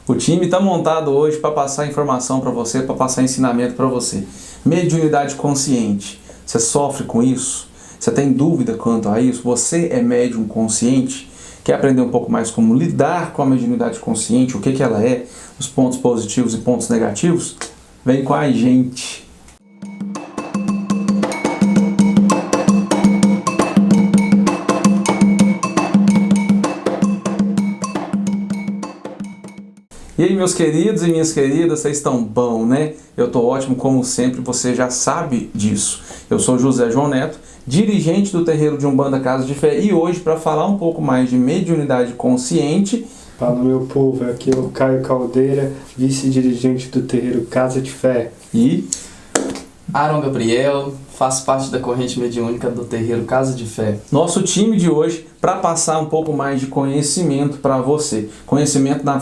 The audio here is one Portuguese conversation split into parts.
O time está montado hoje para passar informação para você, para passar ensinamento para você. Mediunidade consciente. Você sofre com isso? Você tem dúvida quanto a isso? Você é médium consciente? Quer aprender um pouco mais como lidar com a mediunidade consciente? O que ela é? Os pontos positivos e pontos negativos? Vem com a gente! E aí, meus queridos e minhas queridas, vocês estão bom, né? Eu estou ótimo, como sempre, você já sabe disso. Eu sou José João Neto, dirigente do terreiro de Umbanda Casa de Fé, e hoje, para falar um pouco mais de mediunidade consciente... Fala, meu povo, aqui é o Caio Caldeira, vice-dirigente do terreiro Casa de Fé. E... Aaron Gabriel, faço parte da corrente mediúnica do terreiro Casa de Fé. Nosso time de hoje para passar um pouco mais de conhecimento para você. Conhecimento na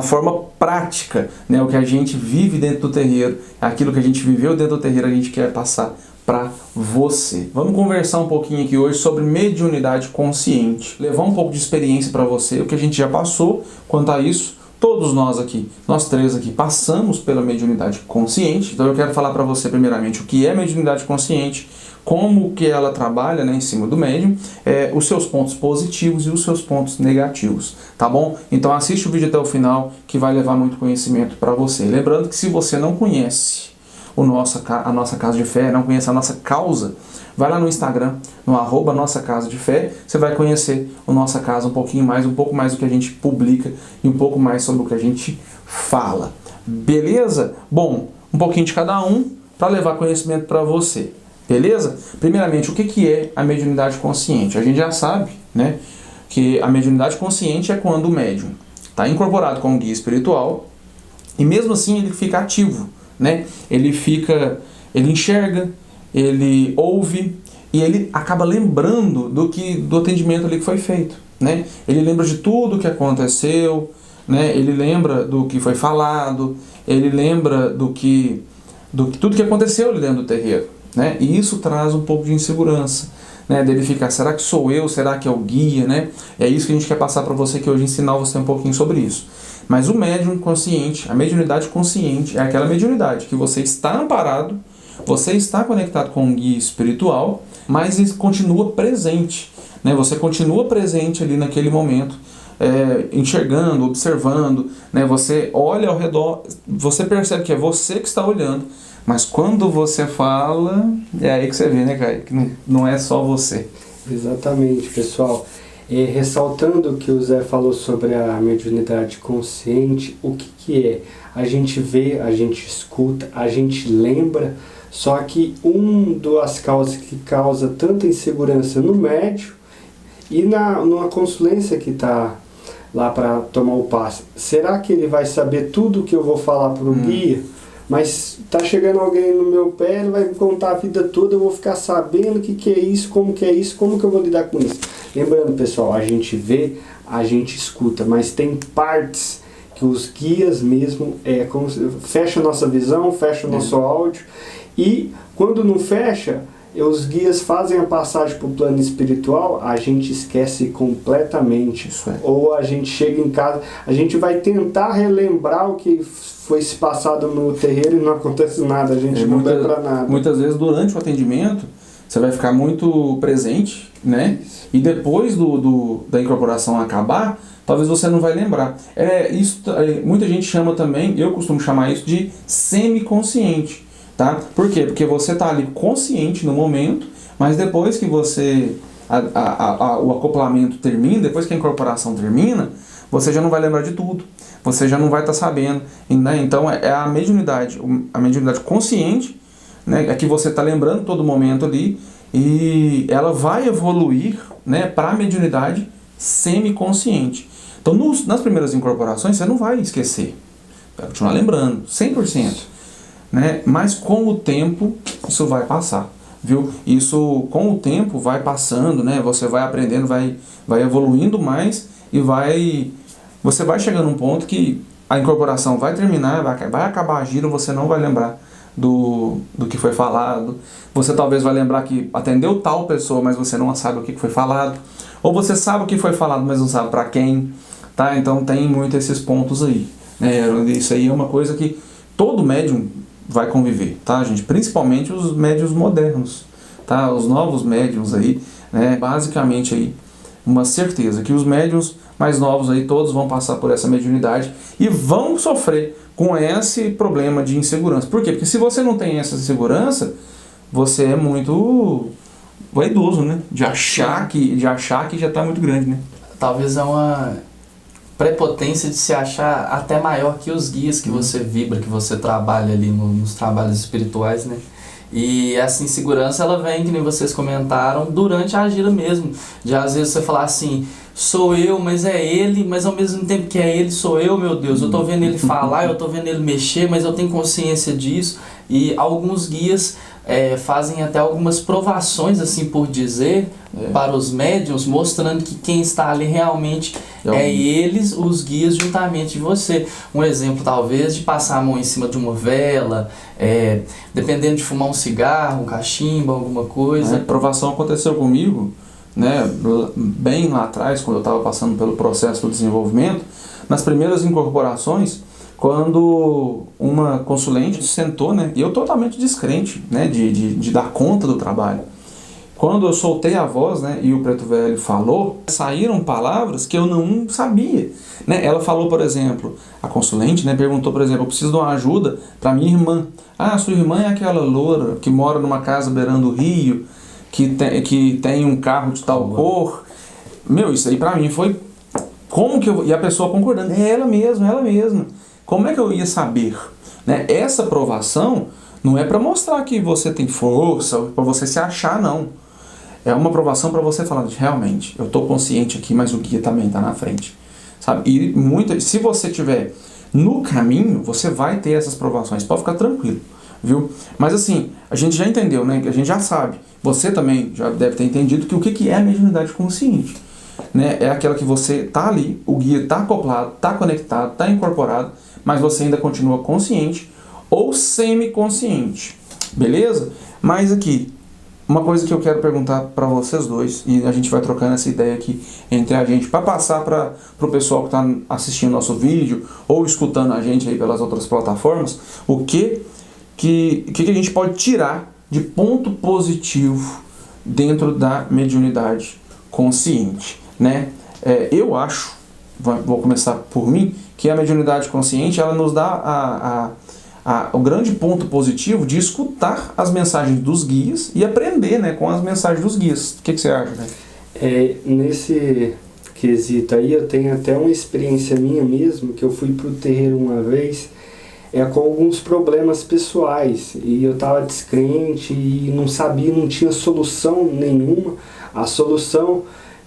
forma prática, né? O que a gente vive dentro do terreiro, aquilo que a gente viveu dentro do terreiro, a gente quer passar para você. Vamos conversar um pouquinho aqui hoje sobre mediunidade consciente. Levar um pouco de experiência para você, o que a gente já passou quanto a isso. Todos nós aqui, nós três aqui, passamos pela mediunidade consciente. Então eu quero falar para você primeiramente o que é mediunidade consciente, como que ela trabalha, né, em cima do médium, os seus pontos positivos e os seus pontos negativos, tá bom? Então assiste o vídeo até o final que vai levar muito conhecimento para você. Lembrando que se você não conhece a nossa Casa de Fé, não conhece a nossa causa, vai lá no Instagram, no @Nossa Casa de Fé, você vai conhecer a nossa casa um pouco mais do que a gente publica e um pouco mais sobre o que a gente fala. Beleza? Bom, um pouquinho de cada um para levar conhecimento para você. Beleza? Primeiramente, o que é a mediunidade consciente? A gente já sabe, né, que a mediunidade consciente é quando o médium está incorporado com um guia espiritual e mesmo assim ele fica ativo, né? Ele enxerga, ele ouve e ele acaba lembrando do atendimento ali que foi feito, né? Ele lembra de tudo que aconteceu, né? Ele lembra do que foi falado, ele lembra tudo que aconteceu ali dentro do terreiro, né? E isso traz um pouco de insegurança, né? Dele ficar, será que sou eu? Será que é o guia, né? É isso que a gente quer passar para você, que hoje ensinar você um pouquinho sobre isso. Mas o médium consciente, a mediunidade consciente, é aquela mediunidade que você está amparado, você está conectado com um guia espiritual, mas ele continua presente, né? Você continua presente ali naquele momento, enxergando, observando, né? Você olha ao redor, você percebe que é você que está olhando, mas quando você fala, é aí que você vê, né, Caio? Que não é só você. Exatamente, pessoal. Ressaltando o que o Zé falou sobre a mediunidade consciente, o que é? A gente vê, a gente escuta, a gente lembra, só que das causas que causa tanta insegurança no médium e numa consulência que está lá para tomar o passe. Será que ele vai saber tudo o que eu vou falar para o guia? Mas tá chegando alguém no meu pé, ele vai me contar a vida toda, eu vou ficar sabendo o que é isso, como que eu vou lidar com isso? Lembrando, pessoal, a gente vê, a gente escuta, mas tem partes que os guias mesmo fecha a nossa visão, fecha o nosso áudio, e quando não fecha, os guias fazem a passagem para o plano espiritual, a gente esquece completamente. Ou a gente chega em casa, a gente vai tentar relembrar o que foi se passado no terreiro e não acontece nada, a gente não lembra nada. Muitas vezes durante o atendimento, você vai ficar muito presente, né? E depois da incorporação acabar, talvez você não vai lembrar. Muita gente chama também, eu costumo chamar isso de semiconsciente. Tá? Por quê? Porque você está ali consciente no momento, mas depois que o acoplamento termina, depois que a incorporação termina, você já não vai lembrar de tudo, você já não vai estar sabendo, né? Então é a mediunidade consciente, né? É que você está lembrando todo momento ali, e ela vai evoluir, né, para a mediunidade semiconsciente. Então nas primeiras incorporações você não vai esquecer, vai continuar lembrando, 100%. Né? Mas com o tempo isso vai passar, viu? Isso com o tempo vai passando, né? Você vai aprendendo, vai evoluindo mais e você vai chegando num ponto que a incorporação vai terminar, vai acabar a giro, você não vai lembrar do que foi falado. Você talvez vai lembrar que atendeu tal pessoa, mas você não sabe o que foi falado. Ou você sabe o que foi falado, mas não sabe para quem, tá? Então tem muito esses pontos aí. Isso aí é uma coisa que todo médium vai conviver, tá, gente? Principalmente os médiuns modernos, tá? Os novos médiuns aí, né? Basicamente aí, uma certeza que os médiuns mais novos aí todos vão passar por essa mediunidade e vão sofrer com esse problema de insegurança. Por quê? Porque se você não tem essa insegurança, você é muito vaidoso, né? De achar que já está muito grande, né? Talvez é uma prepotência de se achar até maior que os guias que você vibra, que você trabalha ali nos trabalhos espirituais, né? E essa insegurança, ela vem, que nem vocês comentaram, durante a gira mesmo. De às vezes você falar assim, sou eu, mas é ele, mas ao mesmo tempo que é ele, sou eu, meu Deus. Eu tô vendo ele falar, eu tô vendo ele mexer, mas eu tenho consciência disso. E alguns guias fazem até algumas provações, assim por dizer, para os médiuns, mostrando que quem está ali realmente é eles, os guias, juntamente de você. Um exemplo, talvez, de passar a mão em cima de uma vela, dependendo de fumar um cigarro, um cachimbo, alguma coisa. A provação aconteceu comigo, né, bem lá atrás, quando eu estava passando pelo processo do desenvolvimento, nas primeiras incorporações, quando uma consulente sentou, né, e eu totalmente descrente, né, de dar conta do trabalho. Quando eu soltei a voz, né, e o Preto Velho falou, saíram palavras que eu não sabia, né? Ela falou, por exemplo, a consulente, né, perguntou, por exemplo, eu preciso de uma ajuda para minha irmã. Ah, sua irmã é aquela loura que mora numa casa beirando o rio, que tem um carro de tal cor. Meu, isso aí para mim foi... Como que eu... E a pessoa concordando, é ela mesma. Como é que eu ia saber? Né? Essa provação não é para mostrar que você tem força, para você se achar, não. É uma provação para você falar, realmente, eu estou consciente aqui, mas o guia também está na frente. Sabe? E se você estiver no caminho, você vai ter essas provações. Pode ficar tranquilo, viu? Mas assim, a gente já entendeu, né? A gente já sabe. Você também já deve ter entendido que o que é a mediunidade consciente. Né? É aquela que você está ali, o guia está acoplado, está conectado, está incorporado, mas você ainda continua consciente ou semi-consciente, beleza? Mas aqui, uma coisa que eu quero perguntar para vocês dois, e a gente vai trocando essa ideia aqui entre a gente, para passar para o pessoal que está assistindo nosso vídeo ou escutando a gente aí pelas outras plataformas, o que a gente pode tirar de ponto positivo dentro da mediunidade consciente, né? Eu acho, vou começar por mim, que a mediunidade consciente, ela nos dá o grande ponto positivo de escutar as mensagens dos guias e aprender, né, com as mensagens dos guias. O que você acha, né? Nesse quesito aí, eu tenho até uma experiência minha mesmo, que eu fui pro terreiro uma vez, com alguns problemas pessoais, e eu estava descrente e não sabia, não tinha solução nenhuma. A solução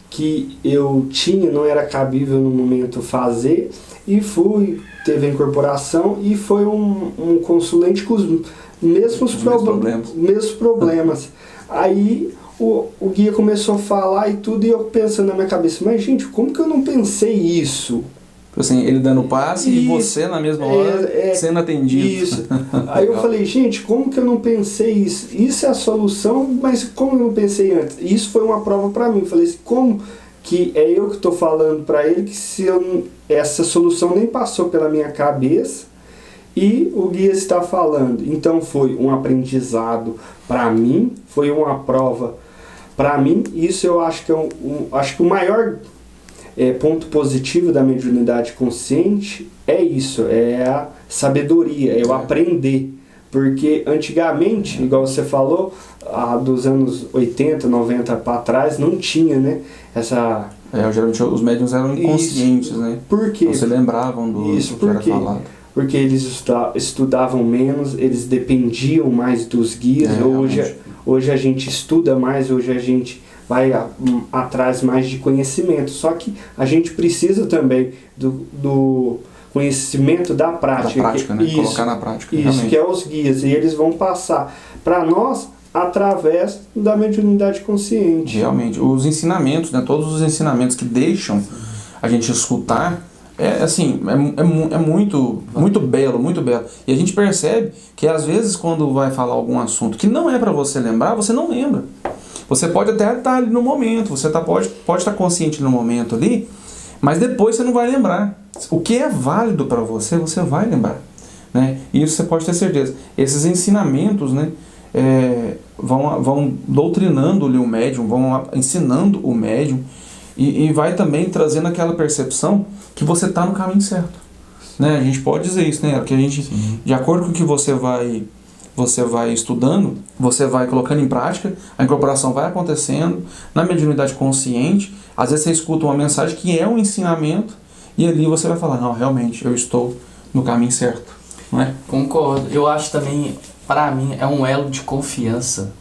que eu tinha não era cabível no momento fazer, e teve a incorporação e foi um consulente com os mesmos problemas. Aí o guia começou a falar e tudo, e eu pensando na minha cabeça, mas gente, como que eu não pensei isso? Assim, ele dando passe e você na mesma hora sendo atendido. Isso. Aí eu falei, gente, como que eu não pensei isso? Isso é a solução, mas como eu não pensei antes? Isso foi uma prova para mim. Eu falei assim, como que é eu que estou falando para ele que essa solução nem passou pela minha cabeça e o guia está falando? Então foi um aprendizado para mim, foi uma prova para mim. Isso eu acho que acho que o maior ponto positivo da mediunidade consciente é isso, é a sabedoria, é o aprender. Porque antigamente, igual você falou, dos anos 80, 90 para trás, não tinha, né, essa... geralmente os médiuns eram inconscientes, isso. Né? Por quê? Não se lembravam do que era falado. Porque eles estudavam menos, eles dependiam mais dos guias. Hoje a gente estuda mais, hoje a gente vai atrás mais de conhecimento. Só que a gente precisa também do conhecimento da prática. Da prática, né? Colocar na prática. Isso, realmente. Que é os guias. E eles vão passar para nós através da mediunidade consciente. Realmente. Os ensinamentos, né? Todos os ensinamentos que deixam a gente escutar, é muito belo, muito belo. E a gente percebe que às vezes quando vai falar algum assunto que não é para você lembrar, você não lembra. Você pode até estar ali no momento, você pode estar consciente no momento ali, Mas depois você não vai lembrar. O que é válido para você, você vai lembrar, né? E isso você pode ter certeza. Esses ensinamentos, né, vão doutrinando-lhe o médium, vão ensinando o médium e vai também trazendo aquela percepção que você está no caminho certo, né? A gente pode dizer isso, né? Que a gente, de acordo com o que você vai estudando, você vai colocando em prática, a incorporação vai acontecendo na mediunidade consciente. Às vezes você escuta uma mensagem que é um ensinamento e ali você vai falar, não, realmente, eu estou no caminho certo, não é? Concordo. Eu acho também, para mim, é um elo de confiança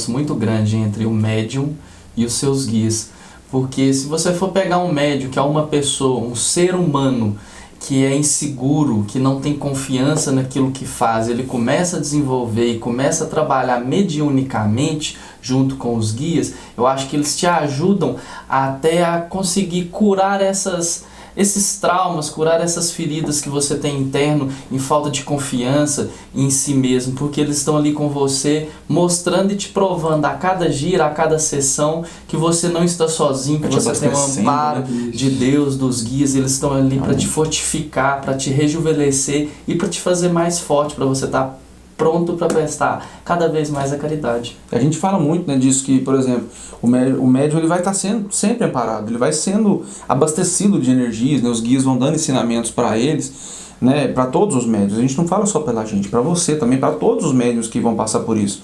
muito grande entre o médium e os seus guias. Porque se você for pegar um médium, que é uma pessoa, um ser humano, que é inseguro, que não tem confiança naquilo que faz, ele começa a desenvolver e começa a trabalhar mediunicamente junto com os guias, eu acho que eles te ajudam até a conseguir curar esses traumas, curar essas feridas que você tem interno em falta de confiança em si mesmo, porque eles estão ali com você, mostrando e te provando a cada gira, a cada sessão, que você não está sozinho, que você tem um amparo de Deus, dos guias, eles estão ali para te fortificar, para te rejuvenescer e para te fazer mais forte, para você estar pronto para prestar cada vez mais a caridade. A gente fala muito, né, disso que, por exemplo, o médium ele vai estar sendo sempre amparado, ele vai sendo abastecido de energias, né, os guias vão dando ensinamentos para eles, né, para todos os médiuns. A gente não fala só pela gente, para você também, para todos os médiuns que vão passar por isso.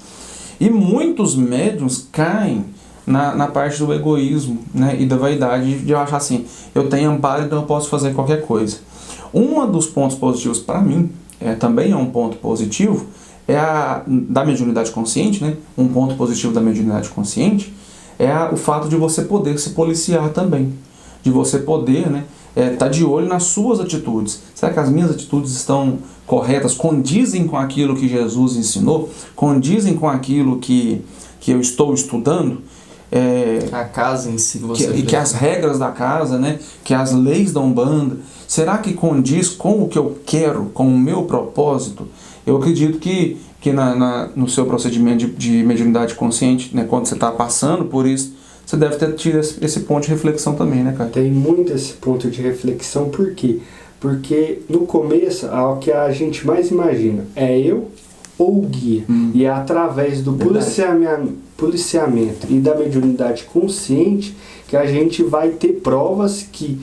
E muitos médiuns caem na parte do egoísmo, né, e da vaidade, de achar assim, eu tenho amparo, então eu posso fazer qualquer coisa. Um dos pontos positivos para mim, também é um ponto positivo, da mediunidade consciente, né? Um ponto positivo da mediunidade consciente o fato de você poder se policiar também, de você poder, né, tá de olho nas suas atitudes. Será que as minhas atitudes estão corretas, condizem com aquilo que Jesus ensinou, condizem com aquilo que eu estou estudando? A casa em si que as regras da casa, né, que as leis da Umbanda, será que condiz com o que eu quero, com o meu propósito? Eu acredito que no seu procedimento de mediunidade consciente, né, quando você está passando por isso, você deve ter tido esse ponto de reflexão também, né, cara? Tem muito esse ponto de reflexão, por quê? Porque no começo, o que a gente mais imagina é eu ou o guia. E é através do policiamento e da mediunidade consciente que a gente vai ter provas que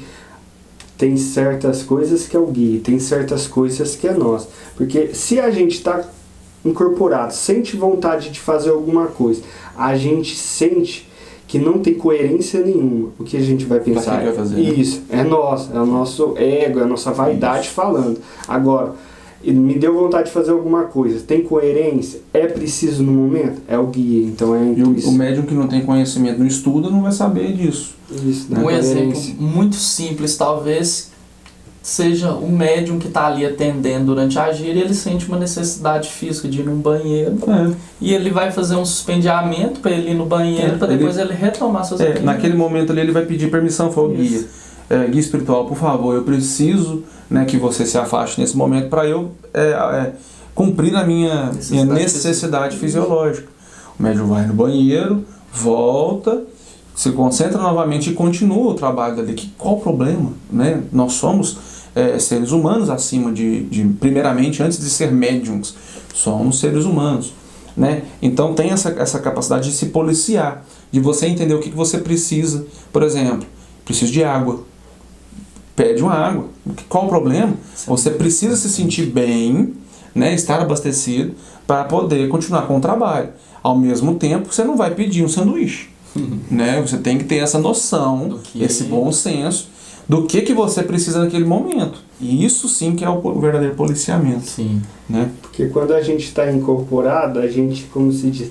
tem certas coisas que é o guia, tem certas coisas que é nós. Porque se a gente está incorporado, sente vontade de fazer alguma coisa, a gente sente que não tem coerência nenhuma, o que a gente vai pensar? Vai fazer, isso, é nosso, é o nosso ego, é a nossa vaidade falando. Agora, me deu vontade de fazer alguma coisa, tem coerência? É preciso no momento? É o guia, então é o médium que não tem conhecimento, não estuda, não vai saber disso. Isso, né? Um exemplo muito simples, talvez, seja o médium que está ali atendendo durante a gira e ele sente uma necessidade física de ir num banheiro e ele vai fazer um suspendeamento para ele ir no banheiro para depois ele retomar suas atividades. Naquele momento ali ele vai pedir permissão para o guia. Guia espiritual, por favor, eu preciso, né, que você se afaste nesse momento para eu cumprir a minha necessidade fisiológica. O médium vai no banheiro, volta, se concentra novamente e continua o trabalho dali. Qual o problema? Né? Nós somos seres humanos acima primeiramente, antes de ser médiums, somos seres humanos. Né? Então tem essa capacidade de se policiar, de você entender o que você precisa. Por exemplo, preciso de água. Pede uma água. Qual o problema? Sim. Você precisa se sentir bem, né, estar abastecido para poder continuar com o trabalho. Ao mesmo tempo, você não vai pedir um sanduíche. Né? Você tem que ter essa noção, esse bom senso do que você precisa naquele momento. E isso sim que é o verdadeiro policiamento. Sim. Né? Porque quando a gente está incorporado, a gente, como se diz,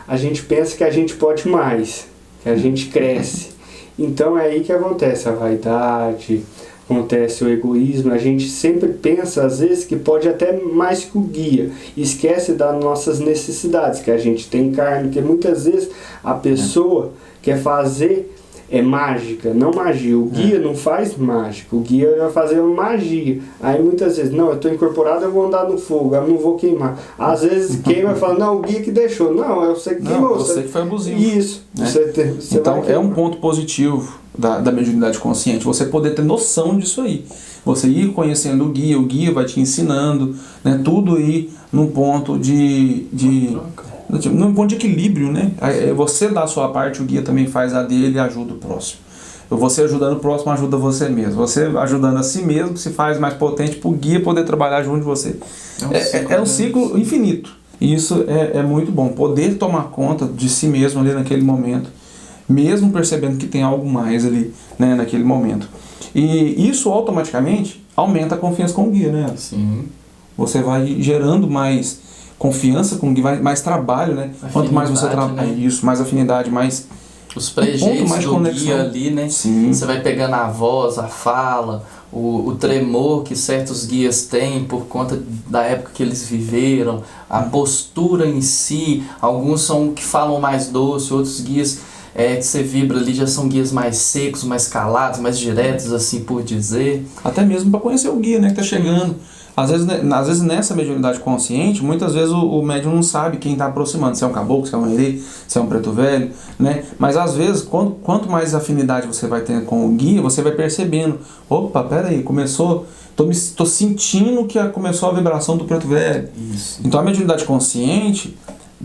a gente pensa que a gente pode mais, que a gente cresce. Então é aí que acontece a vaidade, acontece o egoísmo. A gente sempre pensa, às vezes, que pode até mais que o guia. Esquece das nossas necessidades, que a gente tem carne, que muitas vezes a pessoa quer fazer mágica, não magia. O guia não faz mágica, o guia vai fazer magia. Aí muitas vezes, não, eu estou incorporado, eu vou andar no fogo, eu não vou queimar. Às vezes queima e fala, não, o guia que deixou. Não, é você que queimou. Você que foi abusivo. Isso. Né? Então é um ponto positivo da mediunidade consciente, você poder ter noção disso aí. Você ir conhecendo o guia vai te ensinando, né? Tudo ir num ponto num ponto de equilíbrio, né? Você dá a sua parte, o guia também faz a dele e ajuda o próximo. Você ajudando o próximo ajuda você mesmo. Você ajudando a si mesmo se faz mais potente para o guia poder trabalhar junto de você. É um ciclo infinito. E isso é muito bom. Poder tomar conta de si mesmo ali naquele momento, mesmo percebendo que tem algo mais ali, né, naquele momento. E isso automaticamente aumenta a confiança com o guia, né? Sim. Você vai gerando mais confiança com o guia, mais trabalho, né? Quanto mais você trabalha, né? Isso, mais afinidade, mais... Os prejeitos mais do conexão. guia ali, né? Sim. Você vai pegando a voz, a fala, o tremor que certos guias têm por conta da época que eles viveram, a postura em si. Alguns são que falam mais doce, outros guias que você vibra ali já são guias mais secos, mais calados, mais diretos, assim por dizer. Até mesmo para conhecer o guia, né, que tá chegando. Às vezes nessa mediunidade consciente, muitas vezes o médium não sabe quem está aproximando, se é um caboclo, se é um herê, se é um preto velho, né? Mas às vezes, quanto mais afinidade você vai ter com o guia, você vai percebendo, opa, peraí, tô sentindo que começou a vibração do preto velho. Isso. Então a mediunidade consciente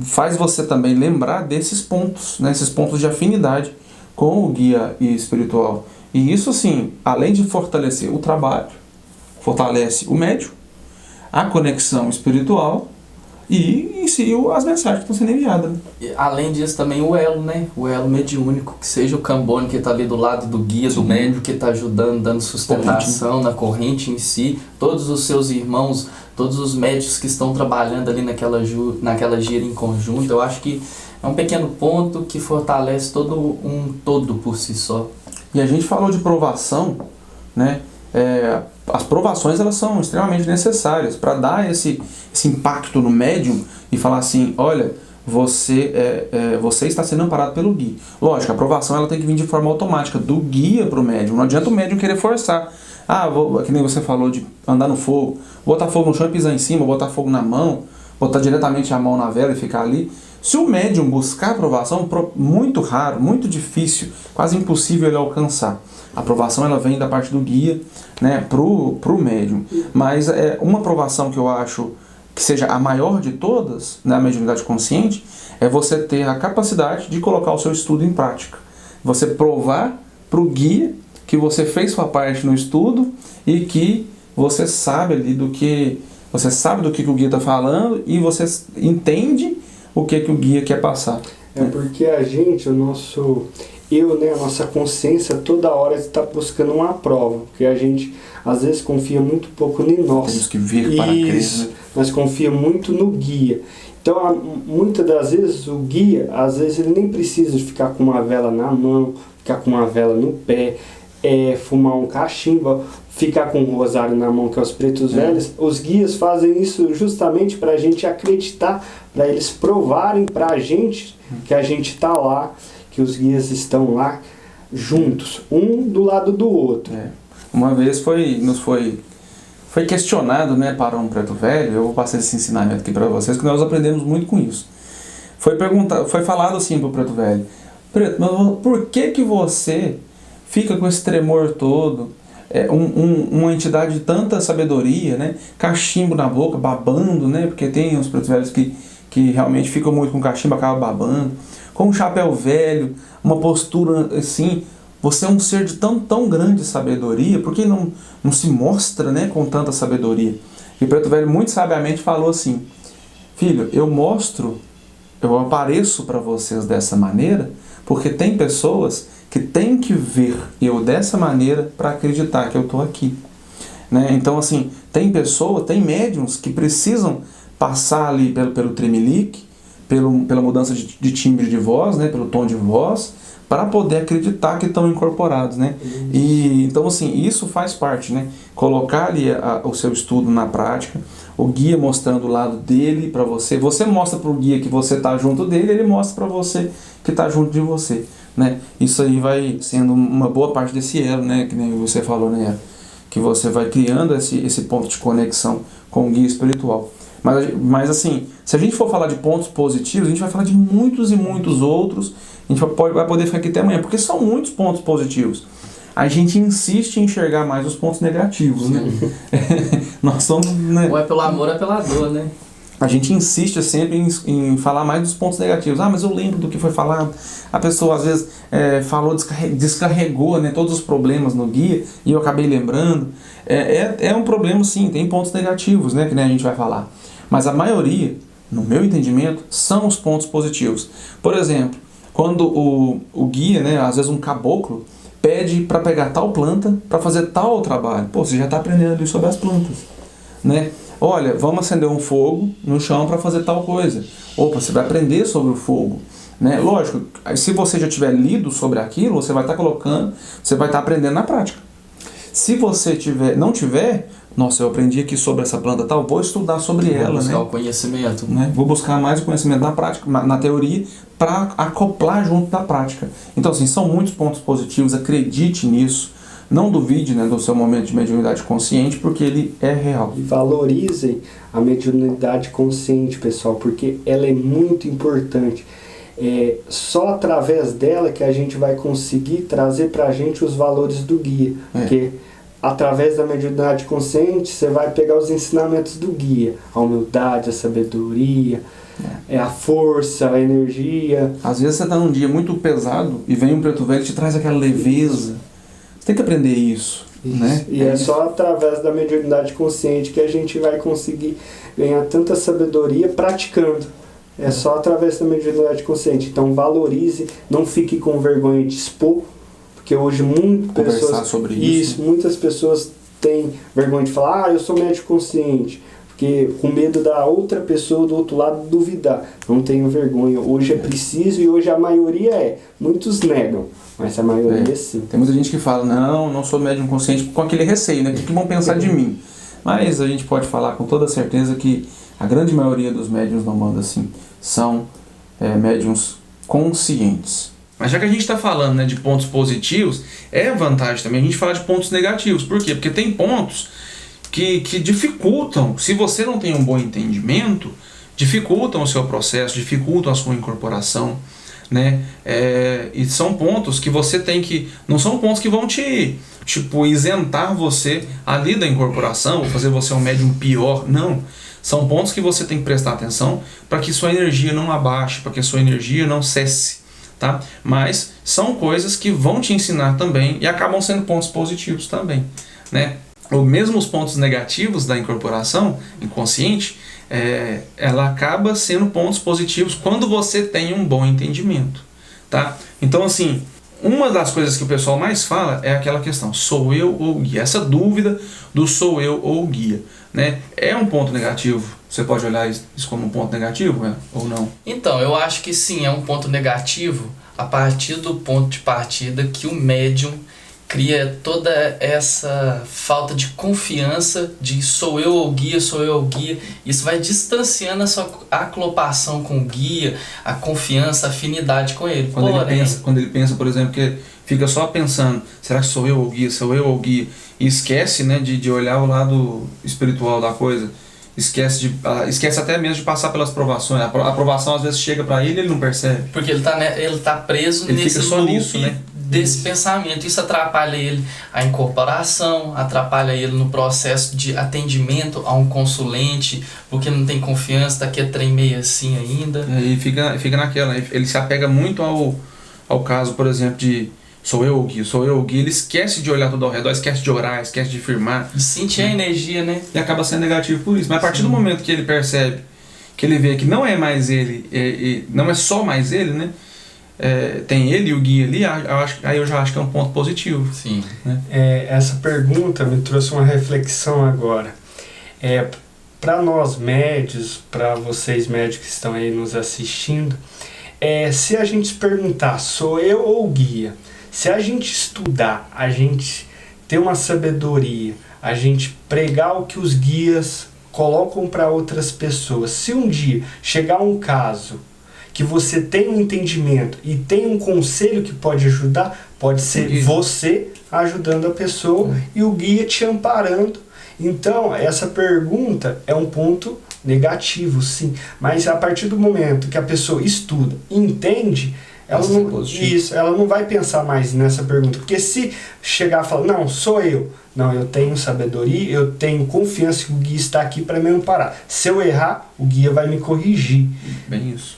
faz você também lembrar desses pontos, né? Esses pontos de afinidade com o guia espiritual. E isso, sim, além de fortalecer o trabalho, fortalece o médium, a conexão espiritual e em si as mensagens que estão sendo enviadas. E, além disso também o elo, né? O elo mediúnico, que seja o cambone que está ali do lado do guia, do médium que está ajudando, dando sustentação na corrente em si, todos os seus irmãos, todos os médios que estão trabalhando ali naquela gira em conjunto. Eu acho que é um pequeno ponto que fortalece todo um todo por si só. E a gente falou de provação, né? As provações, elas são extremamente necessárias para dar esse impacto no médium e falar assim, olha, você está sendo amparado pelo guia. Lógico, a aprovação ela tem que vir de forma automática, do guia para o médium. Não adianta o médium querer forçar. Que nem você falou de andar no fogo, botar fogo no chão e pisar em cima, botar fogo na mão, botar diretamente a mão na vela e ficar ali. Se o médium buscar aprovação, muito raro, muito difícil, quase impossível ele alcançar. A aprovação ela vem da parte do guia, né, pro médium. Mas uma aprovação que eu acho que seja a maior de todas na mediunidade consciente é você ter a capacidade de colocar o seu estudo em prática. Você provar pro guia que você fez sua parte no estudo e que você sabe ali do que o guia está falando e você entende o que o guia quer passar. É porque a nossa consciência toda hora está buscando uma prova, porque a gente às vezes confia muito pouco em nós. Temos que vir para crer, né? Mas confia muito no guia. Então, muitas das vezes o guia, às vezes ele nem precisa de ficar com uma vela na mão, ficar com uma vela no pé, fumar um cachimbo, ficar com um rosário na mão, que é os pretos velhos. Os guias fazem isso justamente para a gente acreditar, para eles provarem para a gente que a gente está lá, que os guias estão lá juntos, um do lado do outro. Uma vez nos foi questionado, né, para um preto velho, eu vou passar esse ensinamento aqui para vocês, que nós aprendemos muito com isso. Foi falado assim para o preto velho, preto, mas por que você fica com esse tremor todo? Uma entidade de tanta sabedoria, né, cachimbo na boca, babando, né, porque tem uns pretos velhos que realmente ficam muito com cachimbo, acabam babando, com um chapéu velho, uma postura assim. Você é um ser de tão grande sabedoria, por que não se mostra, né, com tanta sabedoria? E o preto velho muito sabiamente falou assim, filho, eu apareço para vocês dessa maneira, porque tem pessoas que têm que ver eu dessa maneira para acreditar que eu estou aqui. Né? Então, assim, tem médiums que precisam passar ali pelo tremelique, pela mudança de timbre de voz, né, pelo tom de voz, para poder acreditar que estão incorporados, né? E então, assim, isso faz parte, né? Colocar ali o seu estudo na prática, o guia mostrando o lado dele para você mostra para o guia que você está junto dele, ele mostra para você que está junto de você, né? Isso aí vai sendo uma boa parte desse elo, né? Que nem você falou, né? Que você vai criando esse ponto de conexão com o guia espiritual. Mas assim, se a gente for falar de pontos positivos, a gente vai falar de muitos e muitos outros. A gente vai poder ficar aqui até amanhã, porque são muitos pontos positivos. A gente insiste em enxergar mais os pontos negativos, né? Nós somos, né? Ou é pelo amor ou é pela dor, né? A gente insiste sempre em falar mais dos pontos negativos. Ah, mas eu lembro do que foi falado. A pessoa às vezes falou, descarregou, né, todos os problemas no guia e eu acabei lembrando. É um problema, sim, tem pontos negativos, né, que nem a gente vai falar. Mas a maioria, no meu entendimento, são os pontos positivos. Por exemplo, quando o guia, né, às vezes um caboclo, pede para pegar tal planta para fazer tal trabalho. Pô, você já está aprendendo ali sobre as plantas, né? Olha, vamos acender um fogo no chão para fazer tal coisa. Opa, você vai aprender sobre o fogo, né? Lógico, se você já tiver lido sobre aquilo, você vai estar colocando, você vai estar aprendendo na prática. Se você não tiver, nossa, eu aprendi aqui sobre essa planta tal, vou estudar sobre ela, buscar, né? o conhecimento. Né? Vou buscar mais o conhecimento na prática, na teoria, para acoplar junto da prática. Então, assim, são muitos pontos positivos, acredite nisso. Não duvide, né, do seu momento de mediunidade consciente, porque ele é real. E valorizem a mediunidade consciente, pessoal, porque ela é muito importante. É só através dela que a gente vai conseguir trazer pra gente os valores do guia. Porque através da mediunidade consciente, você vai pegar os ensinamentos do guia. A humildade, a sabedoria, a força, a energia. Às vezes você está num dia muito pesado e vem um preto velho e te traz aquela leveza. Você tem que aprender isso, né? E é só através da mediunidade consciente que a gente vai conseguir ganhar tanta sabedoria praticando. É só através da mediunidade consciente. Então valorize, não fique com vergonha de expor, porque hoje Conversar sobre isso. Muitas pessoas têm vergonha de falar, eu sou médium consciente, porque com medo da outra pessoa do outro lado duvidar. Não tenho vergonha. Hoje é preciso e hoje a maioria muitos negam. Mas a maioria sim. Tem muita gente que fala, não sou médium consciente, com aquele receio, né? O que vão pensar de mim? Mas a gente pode falar com toda certeza que a grande maioria dos médiuns não manda assim. São médiuns conscientes. Mas já que a gente está falando, né, de pontos positivos, é vantagem também a gente falar de pontos negativos. Por quê? Porque tem pontos que dificultam, se você não tem um bom entendimento, dificultam o seu processo, dificultam a sua incorporação. Né? E são pontos que você tem que... Não são pontos que vão te isentar você ali da incorporação, ou fazer você um médium pior. Não. São pontos que você tem que prestar atenção para que sua energia não abaixe, para que sua energia não cesse. Tá? Mas são coisas que vão te ensinar também e acabam sendo pontos positivos também. Né? Ou mesmo os pontos negativos da incorporação inconsciente, ela acaba sendo pontos positivos quando você tem um bom entendimento, tá? Então, assim, uma das coisas que o pessoal mais fala é aquela questão, sou eu ou guia? Essa dúvida do sou eu ou guia, né? É um ponto negativo? Você pode olhar isso como um ponto negativo, ou não? Então, eu acho que sim, é um ponto negativo a partir do ponto de partida que o médium cria toda essa falta de confiança de sou eu ou guia, sou eu ou guia. Isso vai distanciando a sua aclopação com o guia, a confiança, a afinidade com ele. Quando ele pensa, por exemplo, que fica só pensando, será que sou eu ou guia, sou eu ou guia? E esquece, né, de olhar o lado espiritual da coisa. Esquece até mesmo de passar pelas provações. A aprovação às vezes chega para ele e ele não percebe. Porque ele tá preso ele nesse fica só loop, nisso, né? Desse pensamento. Isso atrapalha ele a incorporação, atrapalha ele no processo de atendimento a um consulente, porque não tem confiança, daqui a trem meio assim ainda. E fica naquela, ele se apega muito ao caso, por exemplo, de sou eu o guia, ele esquece de olhar tudo ao redor, esquece de orar, esquece de firmar. De sentir a energia, né? E acaba sendo negativo por isso. Mas a partir do momento que ele percebe, que ele vê que não é mais ele, não é só mais ele, né? Tem ele e o guia ali, aí eu já acho que é um ponto positivo. Sim. Né? Essa pergunta me trouxe uma reflexão agora. Para nós médios, para vocês médicos que estão aí nos assistindo, se a gente se perguntar, sou eu ou o guia? Se a gente estudar, a gente ter uma sabedoria, a gente pregar o que os guias colocam para outras pessoas, se um dia chegar um caso que você tem um entendimento e tem um conselho que pode ajudar, pode ser você ajudando a pessoa e o guia te amparando. Então, essa pergunta é um ponto negativo, sim. Mas a partir do momento que a pessoa estuda e entende, ela não vai pensar mais nessa pergunta. Porque se chegar e falar, não, sou eu. Não, eu tenho sabedoria, eu tenho confiança que o guia está aqui para me amparar. Se eu errar, o guia vai me corrigir. Bem isso.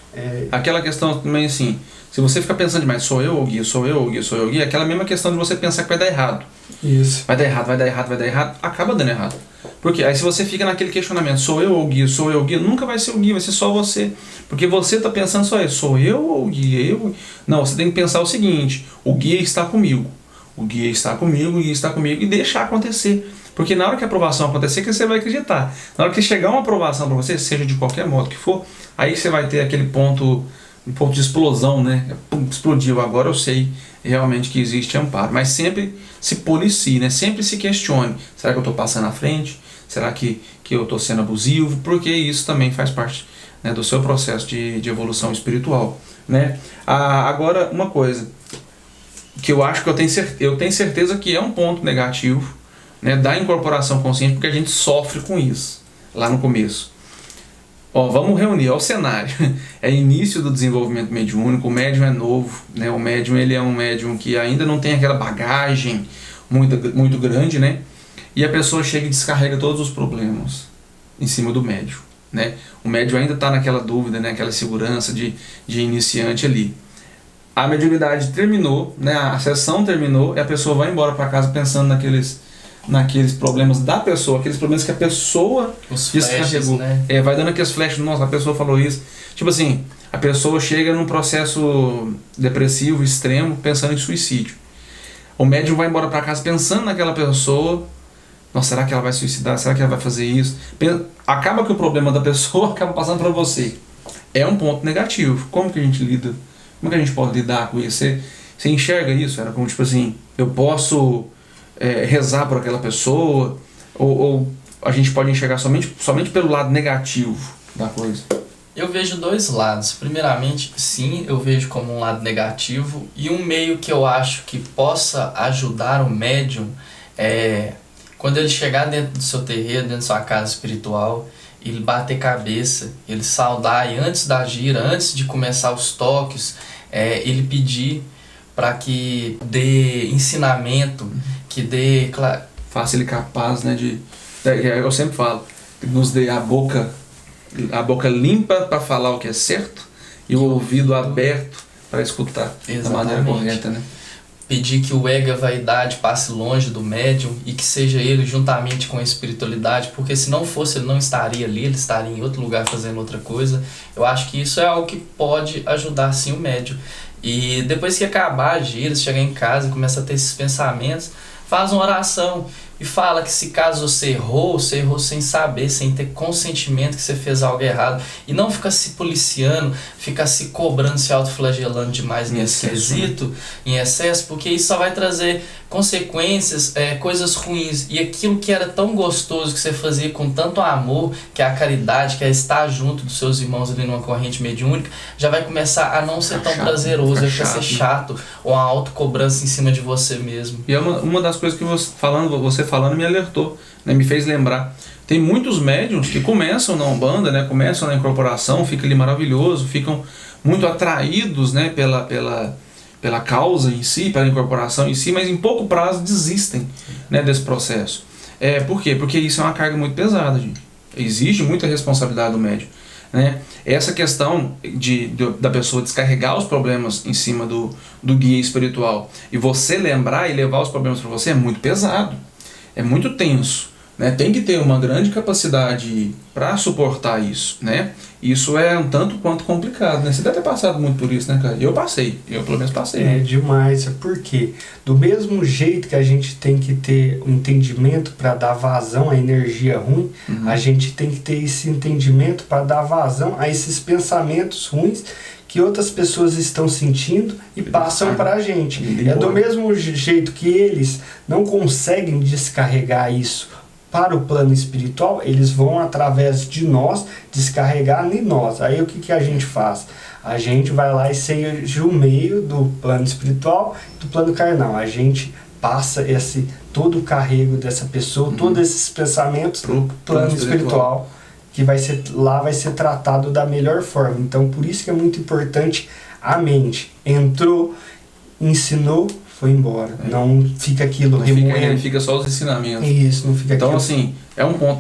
Aquela questão também assim, se você ficar pensando demais, sou eu ou guia, sou eu ou guia, sou eu ou guia, aquela mesma questão de você pensar que vai dar errado. Isso. Vai dar errado, acaba dando errado. Porque aí se você fica naquele questionamento, sou eu ou guia, sou eu ou guia, nunca vai ser o guia, vai ser só você. Porque você está pensando só isso, sou eu ou guia? Não, você tem que pensar o seguinte, o guia está comigo. O guia está comigo, o guia está comigo, e deixar acontecer. Porque na hora que a aprovação acontecer, que você vai acreditar. Na hora que chegar uma aprovação para você, seja de qualquer modo que for, aí você vai ter aquele ponto de explosão, né? Pum, explodiu, agora eu sei realmente que existe amparo. Mas sempre se policie, né? Sempre se questione. Será que eu estou passando à frente? Será que eu estou sendo abusivo? Porque isso também faz parte, né, do seu processo de evolução espiritual, né? Agora, uma coisa que eu acho que eu tenho certeza que é um ponto negativo, né, da incorporação consciente, porque a gente sofre com isso lá no começo. Vamos reunir, o cenário. É início do desenvolvimento mediúnico, o médium é novo, né? O médium, ele é um médium que ainda não tem aquela bagagem muito grande, né? E a pessoa chega e descarrega todos os problemas em cima do médium, né? O médium ainda está naquela dúvida, né? Aquela segurança de iniciante ali. A mediunidade terminou, né? A sessão terminou e a pessoa vai embora para casa pensando naqueles problemas da pessoa, aqueles problemas que a pessoa descarregou. Né? Vai dando aqueles flashes, nossa, a pessoa falou isso. Tipo assim, a pessoa chega num processo depressivo extremo, pensando em suicídio. O médium vai embora para casa pensando naquela pessoa, nossa, será que ela vai suicidar? Será que ela vai fazer isso? Acaba que o problema da pessoa acaba passando para você. É um ponto negativo. Como que a gente lida? Como que a gente pode lidar com isso? Você enxerga isso? Era como tipo assim, eu posso rezar por aquela pessoa, ou a gente pode enxergar somente pelo lado negativo da coisa? Eu vejo dois lados. Primeiramente, sim, eu vejo como um lado negativo, e um meio que eu acho que possa ajudar o médium é quando ele chegar dentro do seu terreiro, dentro da sua casa espiritual, ele bater cabeça, ele saudar, e antes da gira, antes de começar os toques, ele pedir para que dê ensinamento, que dê... Faça ele capaz, né, eu sempre falo, que nos dê a boca limpa para falar o que é certo e o ouvido aberto para escutar. Exatamente. Da maneira correta, né? Pedir que o ego e a vaidade passe longe do médium e que seja ele juntamente com a espiritualidade, porque se não fosse, ele não estaria ali, ele estaria em outro lugar fazendo outra coisa. Eu acho que isso é algo que pode ajudar sim o médium. E depois que acabar a gira, chegar em casa e começa a ter esses pensamentos, faz uma oração e fala que se caso você errou sem saber, sem ter consentimento que você fez algo errado, e não fica se policiando, fica se cobrando, se autoflagelando demais nesse quesito, em excesso, porque isso só vai trazer consequências, coisas ruins, e aquilo que era tão gostoso, que você fazia com tanto amor, que é a caridade, que é estar junto dos seus irmãos ali numa corrente mediúnica, já vai começar a não ser tão prazeroso, vai ser chato, ou a autocobrança em cima de você mesmo. E é uma das coisas que você falando me alertou, né, me fez lembrar. Tem muitos médiuns que começam na Umbanda, né, começam na incorporação, fica ali maravilhoso, ficam muito atraídos, né, pela causa em si, pela incorporação em si, mas em pouco prazo desistem, né, desse processo. Por quê? Porque isso é uma carga muito pesada, gente. Exige muita responsabilidade do médium, né? Essa questão da pessoa descarregar os problemas em cima do guia espiritual e você lembrar e levar os problemas para você é muito pesado, é muito tenso, né? Tem que ter uma grande capacidade para suportar isso, né? Isso é um tanto quanto complicado, né? Você deve ter passado muito por isso, né, cara? Eu pelo menos passei. É demais, porque do mesmo jeito que a gente tem que ter um entendimento para dar vazão à energia ruim, a gente tem que ter esse entendimento para dar vazão a esses pensamentos ruins que outras pessoas estão sentindo e passam para a gente. É do mesmo jeito que eles não conseguem descarregar isso para o plano espiritual, eles vão através de nós descarregar em nós. Aí o que a gente faz? A gente vai lá e seja o meio do plano espiritual e do plano carnal. A gente passa todo o carrego dessa pessoa, todos esses pensamentos pro plano espiritual. que vai ser tratado da melhor forma. Então, por isso que é muito importante a mente. Entrou, ensinou, foi embora. Não fica aquilo remoendo. Fica só os ensinamentos. Isso, não fica então, aquilo. assim,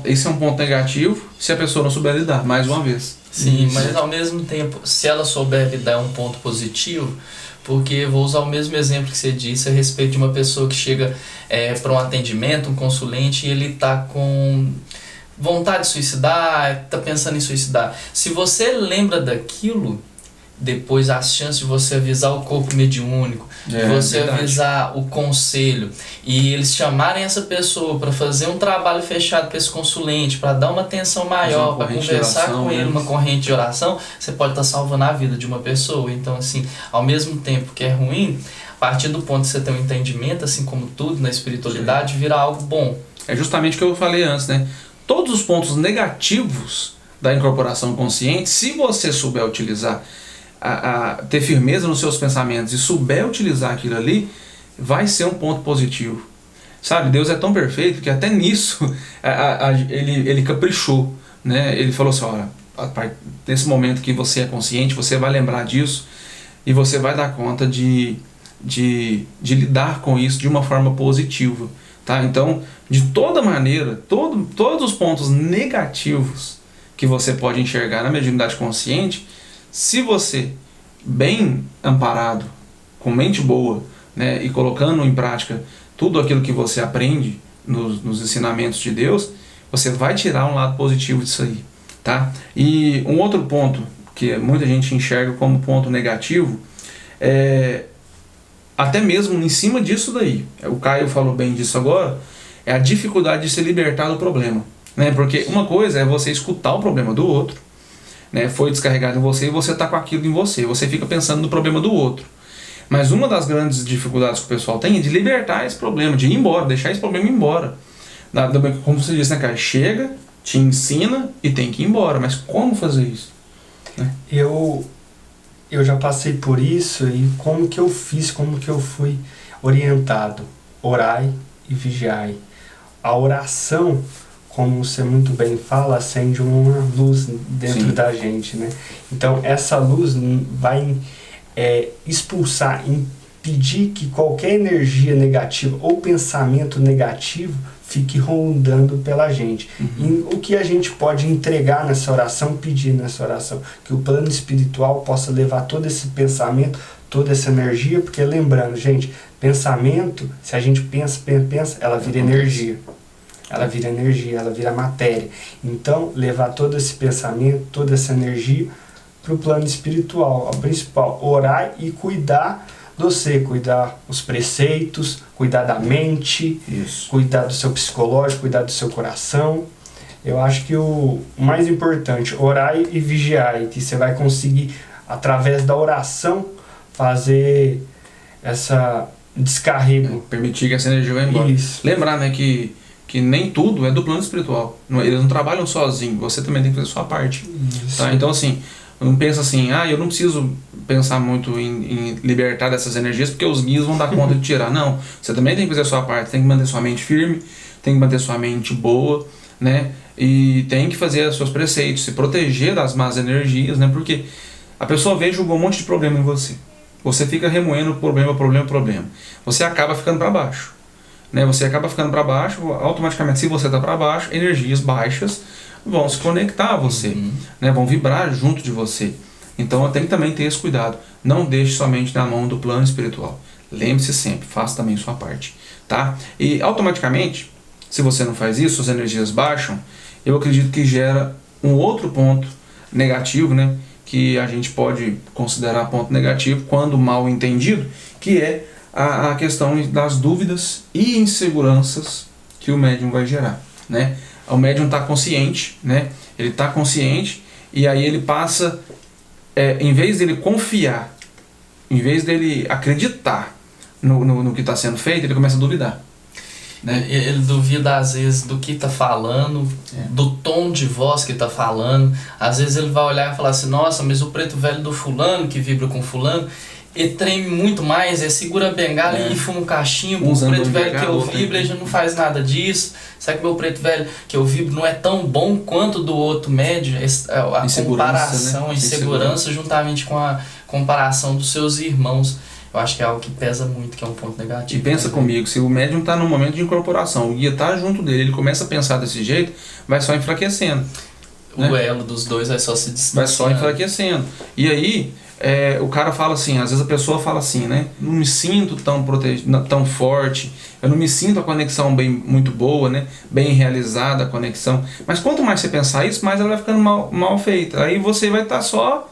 esse é um ponto negativo se a pessoa não souber lidar, mais uma vez. Sim, mas ao mesmo tempo, se ela souber lidar, é um ponto positivo, porque vou usar o mesmo exemplo que você disse a respeito de uma pessoa que chega para um atendimento, um consulente, e ele está com vontade de suicidar, está pensando em suicidar. Se você lembra daquilo, depois as chances de você avisar o corpo mediúnico, de você avisar o conselho, e eles chamarem essa pessoa para fazer um trabalho fechado para esse consulente, para dar uma atenção maior, para conversar com ele, uma corrente de oração, você pode estar salvando a vida de uma pessoa. Então, assim, ao mesmo tempo que é ruim, a partir do ponto que você tem um entendimento, assim como tudo na espiritualidade, vira algo bom. É justamente o que eu falei antes, né? Todos os pontos negativos da incorporação consciente, se você souber utilizar, ter firmeza nos seus pensamentos e souber utilizar aquilo ali, vai ser um ponto positivo. Sabe, Deus é tão perfeito que até nisso ele caprichou, né? Ele falou assim, olha, nesse momento que você é consciente, você vai lembrar disso e você vai dar conta de lidar com isso de uma forma positiva, tá? Então, de toda maneira, todos os pontos negativos que você pode enxergar na mediunidade consciente, se você, bem amparado, com mente boa, né, e colocando em prática tudo aquilo que você aprende nos ensinamentos de Deus, você vai tirar um lado positivo disso aí, tá? E um outro ponto que muita gente enxerga como ponto negativo, até mesmo em cima disso daí, o Caio falou bem disso agora, é a dificuldade de se libertar do problema, né? Porque uma coisa é você escutar o problema do outro, né, foi descarregado em você e você está com aquilo em você. Você fica pensando no problema do outro. Mas uma das grandes dificuldades que o pessoal tem é de libertar esse problema, de ir embora, deixar esse problema ir embora. Como você disse, né, cara? Chega, te ensina e tem que ir embora. Mas como fazer isso? Né? Eu já passei por isso e como que eu fiz, como que eu fui orientado. Orai e vigiai. A oração, como você muito bem fala, acende uma luz dentro da gente, né? Então essa luz vai expulsar, impedir que qualquer energia negativa ou pensamento negativo fique rondando pela gente. E o que a gente pode entregar nessa oração, pedir nessa oração, que o plano espiritual possa levar todo esse pensamento, toda essa energia, porque lembrando, gente, pensamento, se a gente pensa, ela vira energia. Ela vira energia, ela vira matéria. Então, levar todo esse pensamento, toda essa energia para o plano espiritual. O principal, orar e cuidar de você, cuidar os preceitos, cuidar da mente, cuidar do seu psicológico, cuidar do seu coração. Eu acho que o mais importante, orar e vigiar, que você vai conseguir, através da oração, fazer essa descarrego. Permitir que essa energia vá embora. Isso. Lembrar, né, que nem tudo é do plano espiritual. Eles não trabalham sozinhos, você também tem que fazer a sua parte. Tá? Então, assim, não pensa assim, eu não preciso pensar muito em libertar dessas energias, porque os guias vão dar conta de tirar. Não, você também tem que fazer a sua parte, tem que manter sua mente firme, tem que manter sua mente boa, né? E tem que fazer os seus preceitos, se proteger das más energias, né? Porque a pessoa vê e julgou um monte de problema em você. Você fica remoendo problema. Você acaba ficando para baixo. Né, você acaba ficando para baixo, automaticamente, se você está para baixo, energias baixas vão se conectar a você, né, vão vibrar junto de você. Então tem que também ter esse cuidado. Não deixe somente na mão do plano espiritual. Lembre-se sempre, faça também sua parte. Tá? E automaticamente, se você não faz isso, as energias baixam, eu acredito que gera um outro ponto negativo, né, que a gente pode considerar ponto negativo quando mal entendido, que é a questão das dúvidas e inseguranças que o médium vai gerar, né? O médium está consciente, né? Ele está consciente e aí ele passa, em vez dele confiar, em vez dele acreditar no que está sendo feito, ele começa a duvidar. Né? Ele duvida às vezes do que está falando, do tom de voz que está falando. Às vezes ele vai olhar e falar assim, nossa, mas o preto velho do fulano que vibra com fulano, ele treme muito mais, segura a bengala e fuma um cachimbo. O preto velho que eu vibro, ele já não faz nada disso. Será que meu preto velho que eu vibro não é tão bom quanto do outro médio? A comparação, né? Insegurança juntamente com a comparação dos seus irmãos. Eu acho que é algo que pesa muito, que é um ponto negativo. E pensa comigo, se o médium está no momento de incorporação, o guia está junto dele, ele começa a pensar desse jeito, vai só enfraquecendo. O elo dos dois vai só se distanciando. Vai só enfraquecendo. E aí, o cara fala assim, às vezes a pessoa fala assim, né? Não me sinto tão tão forte, eu não me sinto a conexão muito boa, né? Bem realizada a conexão. Mas quanto mais você pensar isso, mais ela vai ficando mal feita. Aí você vai estar só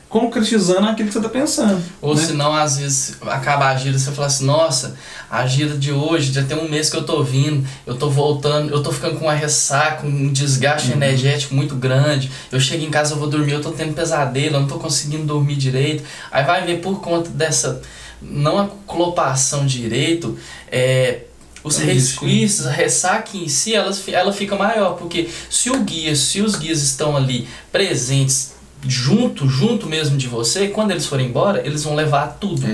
concretizando aquilo que você está pensando. Ou né? senão, às vezes, acaba a gira e você fala assim, nossa, a gira de hoje, já tem um mês que eu tô vindo, eu tô voltando, eu tô ficando com uma ressaca, um desgaste energético muito grande, eu chego em casa, eu vou dormir, eu tô tendo pesadelo, eu não tô conseguindo dormir direito. Aí vai ver por conta dessa não aclopação direito, os resquícios, a ressaca em si, ela fica maior, porque se os guias estão ali presentes, junto mesmo de você, quando eles forem embora, eles vão levar tudo.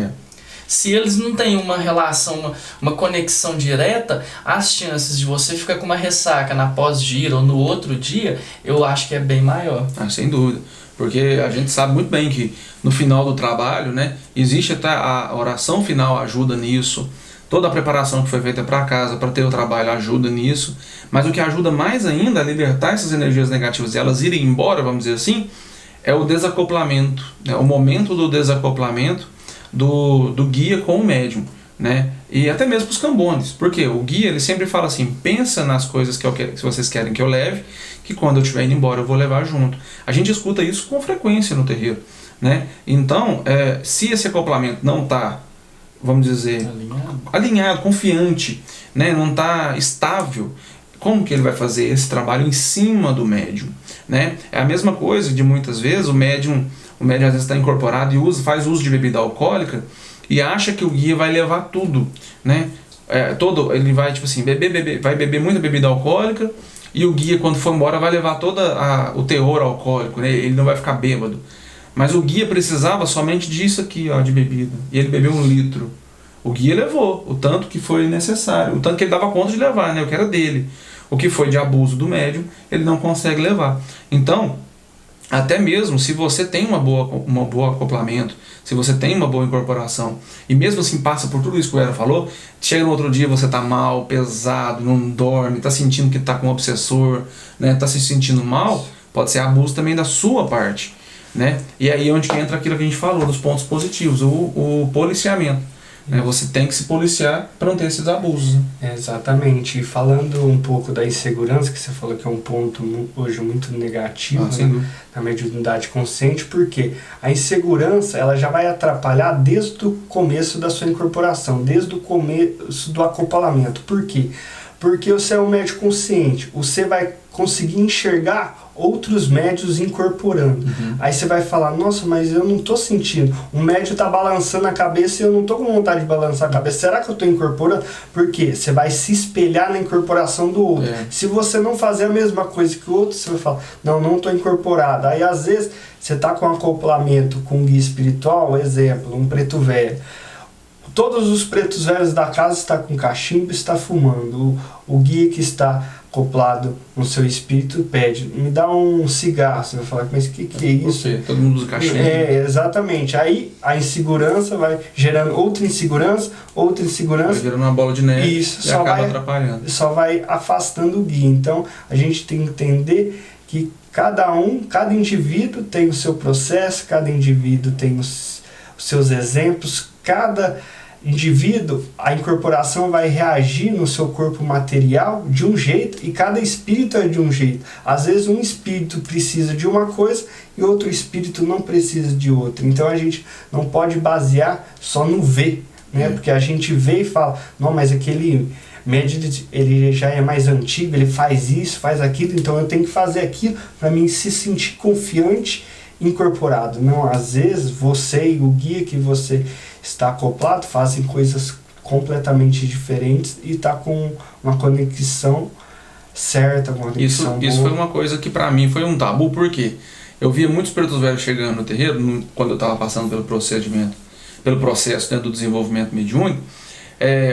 Se eles não têm uma relação, uma conexão direta, as chances de você ficar com uma ressaca na pós-gira ou no outro dia, eu acho que é bem maior. Sem dúvida. Porque a gente sabe muito bem que no final do trabalho, né, existe até a oração final ajuda nisso, toda a preparação que foi feita para casa, para ter o trabalho, ajuda nisso, mas o que ajuda mais ainda a libertar essas energias negativas e elas irem embora, vamos dizer assim, é o desacoplamento, né? O momento do desacoplamento do guia com o médium, né? E até mesmo para os cambones, porque o guia ele sempre fala assim, pensa nas coisas que vocês querem que eu leve, que quando eu estiver indo embora eu vou levar junto. A gente escuta isso com frequência no terreiro, né? Então, se esse acoplamento não está, vamos dizer, alinhado, confiante, né? Não está estável, como que ele vai fazer esse trabalho em cima do médium, né? É a mesma coisa de muitas vezes o médium às vezes está incorporado e faz uso de bebida alcoólica e acha que o guia vai levar tudo, né? Ele vai tipo assim, vai beber muita bebida alcoólica e o guia quando for embora vai levar todo o teor alcoólico, né? Ele não vai ficar bêbado. Mas o guia precisava somente disso aqui, ó, de bebida, e ele bebeu 1 litro. O guia levou o tanto que foi necessário, o tanto que ele dava conta de levar, né? O que era dele. O que foi de abuso do médium, ele não consegue levar. Então, até mesmo se você tem um bom acoplamento, se você tem uma boa incorporação, e mesmo assim passa por tudo isso que o Era falou, chega no outro dia você está mal, pesado, não dorme, está sentindo que está com um obsessor, né? Está se sentindo mal, pode ser abuso também da sua parte, né? E aí é onde que entra aquilo que a gente falou, dos pontos positivos, o policiamento. Você tem que se policiar para não ter esses abusos. Né? Exatamente. E falando um pouco da insegurança, que você falou que é um ponto hoje muito negativo na mediunidade consciente, porque a insegurança ela já vai atrapalhar desde o começo da sua incorporação, desde o começo do acoplamento. Por quê? Porque você é um médium consciente, você vai conseguir enxergar outros médios incorporando. Aí você vai falar, nossa, mas eu não estou sentindo. O médio está balançando a cabeça e eu não estou com vontade de balançar a cabeça. Será que eu estou incorporando? Porque você vai se espelhar na incorporação do outro. Se você não fazer a mesma coisa que o outro, você vai falar, não estou incorporado. Aí às vezes você está com acoplamento com um guia espiritual, exemplo, um preto velho. Todos os pretos velhos da casa estão com cachimbo e está fumando. O guia que está acoplado no seu espírito pede, me dá um cigarro. Você vai falar, mas o que é isso? Todo mundo usa cachimbo. Exatamente. Aí a insegurança vai gerando outra insegurança. Vai gerando uma bola de neve. Isso, e acaba atrapalhando. Só vai afastando o guia. Então a gente tem que entender que cada indivíduo tem o seu processo, cada indivíduo tem os seus exemplos, cada indivíduo, a incorporação vai reagir no seu corpo material de um jeito e cada espírito é de um jeito. Às vezes um espírito precisa de uma coisa e outro espírito não precisa de outra. Então a gente não pode basear só no ver, né? Porque a gente vê e fala, não, mas aquele médium ele já é mais antigo, ele faz isso, faz aquilo, então eu tenho que fazer aquilo para mim se sentir confiante, incorporado. Não, às vezes você e o guia que você está acoplado fazem coisas completamente diferentes e está com uma conexão certa, uma conexão boa. Isso foi uma coisa que para mim foi um tabu, porque eu via muitos pretos velhos chegando no terreiro quando eu estava passando pelo procedimento. pelo processo, né, do desenvolvimento mediúnico,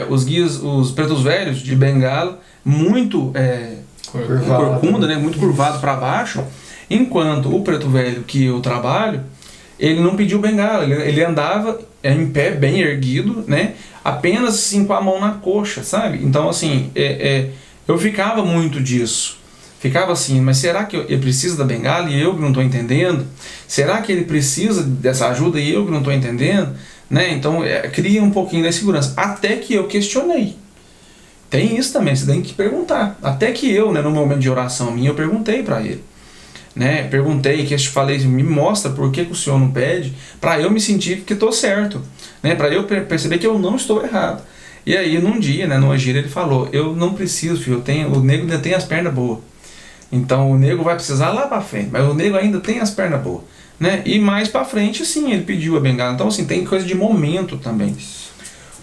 os guias, os pretos velhos de Bengala, muito corcunda, né, muito curvado para baixo, enquanto o preto velho que eu trabalho, ele não pediu bengala, ele andava em pé, bem erguido, né, apenas assim com a mão na coxa, sabe? Então assim, eu ficava muito disso. Ficava assim, mas será que ele precisa da bengala e eu que não estou entendendo? Será que ele precisa dessa ajuda e eu que não estou entendendo? Né? Então cria um pouquinho de insegurança. Até que eu questionei. Tem isso também, você tem que perguntar. Até que eu, né, no momento de oração minha, eu perguntei para ele. Né? Perguntei, falei, me mostra por que o senhor não pede, para eu me sentir que estou certo. Né? Para eu perceber que eu não estou errado. E aí, num dia, né, numa gira, ele falou, eu não preciso, filho, o nego ainda tem as pernas boas. Então o nego vai precisar lá para frente, mas o nego ainda tem as pernas boas, né? E mais para frente, sim, ele pediu a bengala. Então assim, tem coisa de momento também.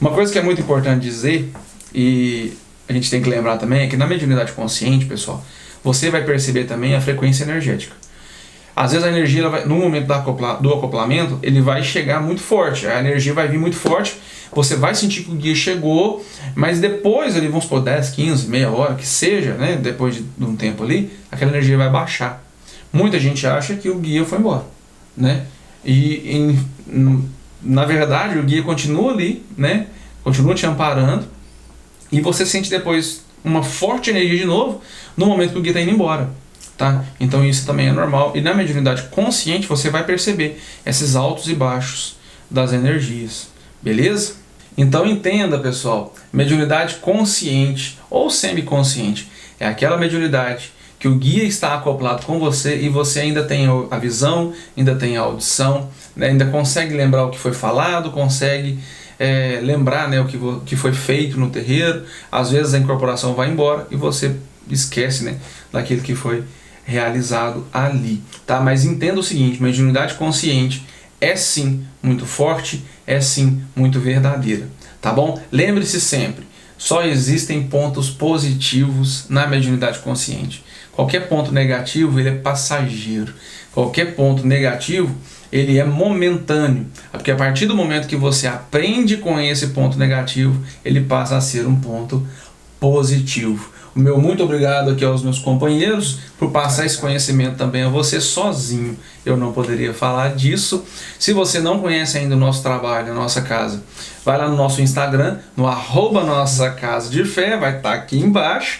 Uma coisa que é muito importante dizer, e a gente tem que lembrar também, é que na mediunidade consciente, pessoal, você vai perceber também a frequência energética. Às vezes a energia, no momento do acoplamento, ele vai chegar muito forte, a energia vai vir muito forte, você vai sentir que o guia chegou, mas depois, ali, vamos supor, 10, 15, meia hora, que seja, né, depois de um tempo ali, aquela energia vai baixar. Muita gente acha que o guia foi embora, né? Na verdade, o guia continua ali, né? Continua te amparando, e você sente depois uma forte energia de novo, no momento que o guia está indo embora. Tá? Então isso também é normal, e na mediunidade consciente você vai perceber esses altos e baixos das energias, beleza? Então entenda, pessoal, mediunidade consciente ou semiconsciente é aquela mediunidade que o guia está acoplado com você e você ainda tem a visão, ainda tem a audição, né? Ainda consegue lembrar o que foi falado, consegue lembrar, né, o que foi feito no terreiro. Às vezes a incorporação vai embora e você esquece, né, daquilo que foi realizado ali, tá? Mas entenda o seguinte, mediunidade consciente é sim muito forte, é sim muito verdadeira, tá bom? Lembre-se sempre, só existem pontos positivos na mediunidade consciente. Qualquer ponto negativo, ele é passageiro. Qualquer ponto negativo, ele é momentâneo, porque a partir do momento que você aprende com esse ponto negativo, ele passa a ser um ponto positivo. O meu muito obrigado aqui aos meus companheiros por passar esse conhecimento também a você. Sozinho eu não poderia falar disso. Se você não conhece ainda o nosso trabalho, a nossa casa, vai lá no nosso Instagram, no @nossacasafé, vai estar aqui embaixo.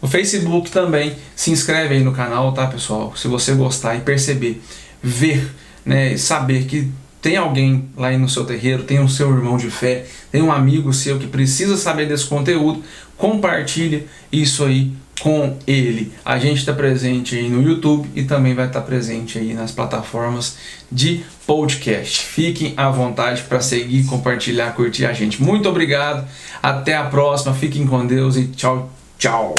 No Facebook também, se inscreve aí no canal, tá, pessoal? Se você gostar e perceber, ver, né, saber que tem alguém lá no seu terreiro, tem um seu irmão de fé, tem um amigo seu que precisa saber desse conteúdo, compartilha isso aí com ele. A gente está presente aí no YouTube e também vai estar presente aí nas plataformas de podcast. Fiquem à vontade para seguir, compartilhar, curtir a gente. Muito obrigado, até a próxima, fiquem com Deus e tchau, tchau.